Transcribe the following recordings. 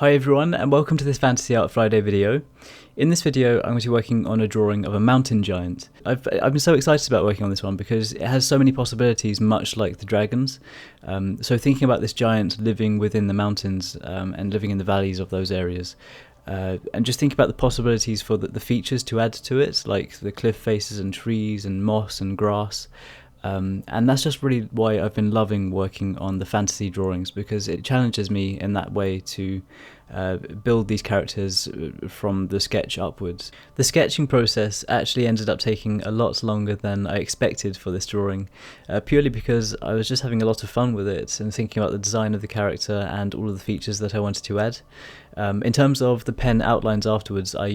Hi everyone, and welcome to this Fantasy Art Friday video. In this video I'm going to be working on a drawing of a mountain giant. I've been so excited about working on this one because it has so many possibilities, much like the dragons. So thinking about this giant living within the mountains and living in the valleys of those areas. And just think about the possibilities for the features to add to it, like the cliff faces and trees and moss and grass. And that's just really why I've been loving working on the fantasy drawings, because it challenges me in that way to build these characters from the sketch upwards. The sketching process actually ended up taking a lot longer than I expected for this drawing, purely because I was just having a lot of fun with it and thinking about the design of the character and all of the features that I wanted to add. In terms of the pen outlines afterwards, I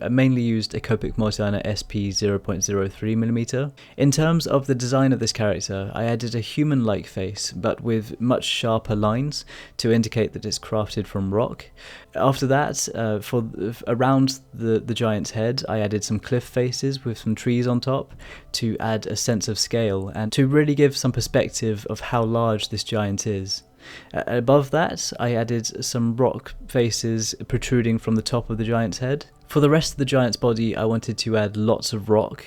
mainly used a Copic Multiliner SP 0.03mm. In terms of the design of this character, I added a human-like face, but with much sharper lines to indicate that it's crafted from rock. After that, around the giant's head, I added some cliff faces with some trees on top to add a sense of scale and to really give some perspective of how large this giant is. Above that, I added some rock faces protruding from the top of the giant's head. For the rest of the giant's body, I wanted to add lots of rock,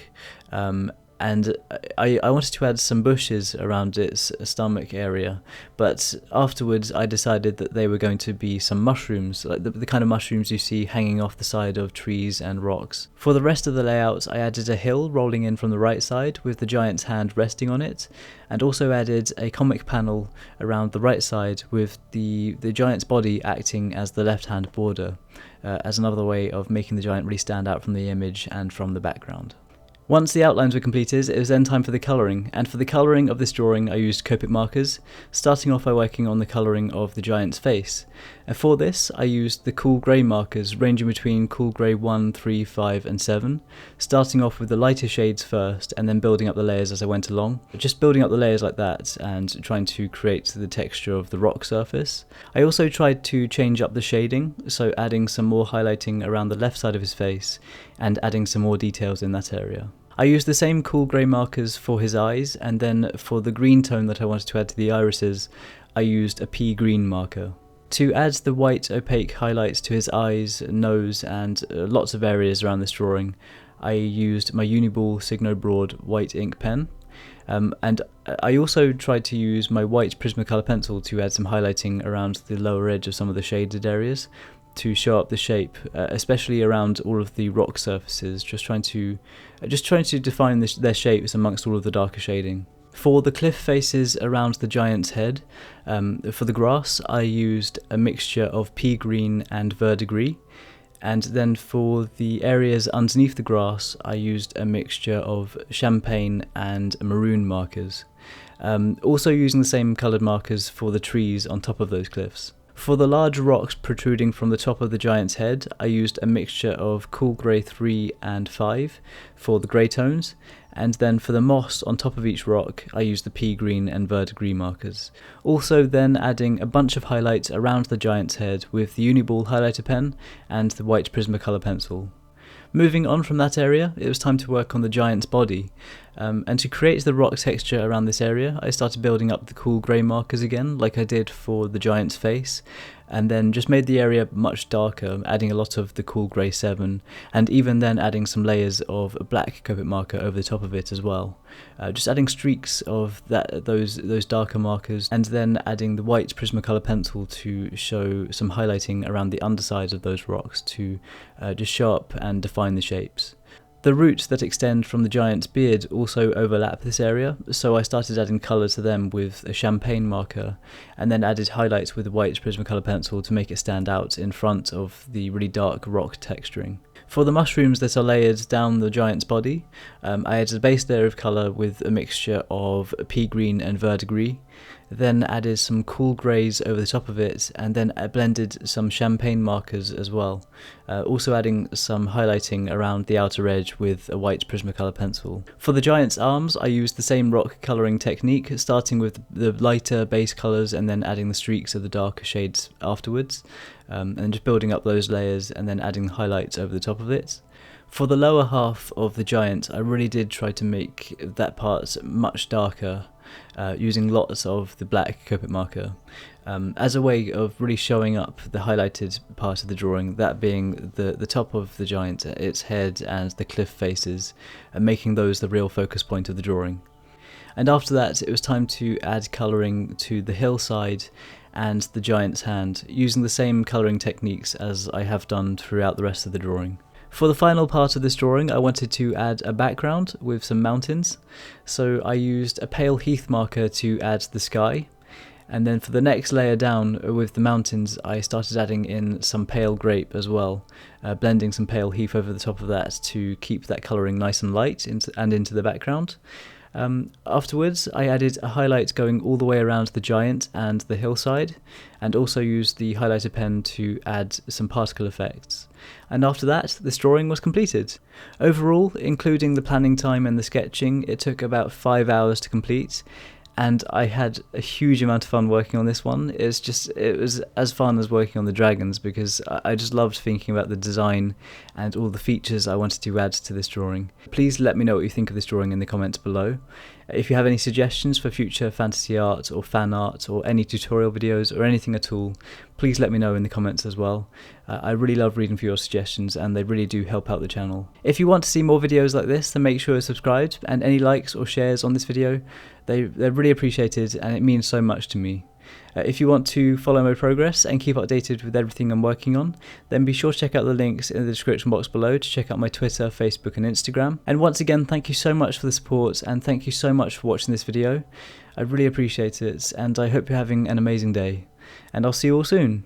and I wanted to add some bushes around its stomach area, but afterwards I decided that they were going to be some mushrooms, like the kind of mushrooms you see hanging off the side of trees and rocks. For the rest of the layout, I added a hill rolling in from the right side with the giant's hand resting on it, and also added a comic panel around the right side with the giant's body acting as the left-hand border, as another way of making the giant really stand out from the image and from the background. Once the outlines were completed, it was then time for the colouring, and for the colouring of this drawing I used Copic Markers, starting off by working on the colouring of the giant's face. And for this I used the cool grey markers ranging between cool grey 1, 3, 5 and 7, starting off with the lighter shades first and then building up the layers as I went along. Just building up the layers like that and trying to create the texture of the rock surface. I also tried to change up the shading, so adding some more highlighting around the left side of his face and adding some more details in that area. I used the same cool grey markers for his eyes, and then for the green tone that I wanted to add to the irises, I used a pea green marker. To add the white opaque highlights to his eyes, nose and lots of areas around this drawing, I used my Uni-Ball Signo Broad white ink pen. And I also tried to use my white Prismacolor pencil to add some highlighting around the lower edge of some of the shaded areas, to show up the shape, especially around all of the rock surfaces, just trying to define their shapes amongst all of the darker shading. For the cliff faces around the giant's head, for the grass I used a mixture of pea green and verdigris, and then for the areas underneath the grass I used a mixture of champagne and maroon markers, also using the same coloured markers for the trees on top of those cliffs. For the large rocks protruding from the top of the giant's head, I used a mixture of cool grey 3 and 5 for the grey tones, and then for the moss on top of each rock, I used the pea green and verdigris markers. Also then adding a bunch of highlights around the giant's head with the Uni-Ball highlighter pen and the white Prismacolor pencil. Moving on from that area, it was time to work on the giant's body, and to create the rock texture around this area, I started building up the cool grey markers again, like I did for the giant's face, and then just made the area much darker, adding a lot of the cool grey 7, and even then adding some layers of a black Copic marker over the top of it as well. Just adding streaks of those darker markers, and then adding the white Prismacolor pencil to show some highlighting around the undersides of those rocks to just show up and define the shapes. The roots that extend from the giant's beard also overlap this area, so I started adding colour to them with a champagne marker, and then added highlights with the white Prismacolor pencil to make it stand out in front of the really dark rock texturing. For the mushrooms that are layered down the giant's body, I added a base layer of colour with a mixture of pea green and verdigris, then added some cool greys over the top of it, and then blended some champagne markers as well, also adding some highlighting around the outer edge with a white Prismacolor pencil. For the giant's arms, I used the same rock colouring technique, starting with the lighter base colours and then adding the streaks of the darker shades afterwards, and just building up those layers and then adding highlights over the top of it. For the lower half of the giant, I really did try to make that part much darker, using lots of the black Copic marker. as a way of really showing up the highlighted part of the drawing, that being the top of the giant, its head and the cliff faces, and making those the real focus point of the drawing. And after that, it was time to add colouring to the hillside and the giant's hand, using the same colouring techniques as I have done throughout the rest of the drawing. For the final part of this drawing, I wanted to add a background with some mountains, so I used a pale heath marker to add the sky, and then for the next layer down with the mountains, I started adding in some pale grape as well, blending some pale heath over the top of that to keep that colouring nice and light into the background. Afterwards, I added a highlight going all the way around the giant and the hillside, and also used the highlighter pen to add some particle effects. And after that, this drawing was completed. Overall, including the planning time and the sketching, it took about 5 hours to complete, and I had a huge amount of fun working on this one. It was as fun as working on the dragons, because I just loved thinking about the design and all the features I wanted to add to this drawing. Please let me know what you think of this drawing in the comments below. If you have any suggestions for future fantasy art or fan art or any tutorial videos or anything at all, please let me know in the comments as well. I really love reading for your suggestions, and they really do help out the channel. If you want to see more videos like this, then make sure you're subscribed, and any likes or shares on this video, they're really appreciated, and it means so much to me. If you want to follow my progress and keep updated with everything I'm working on, then be sure to check out the links in the description box below to check out my Twitter, Facebook and Instagram. And once again, thank you so much for the support, and thank you so much for watching this video. I really appreciate it, and I hope you're having an amazing day. And I'll see you all soon.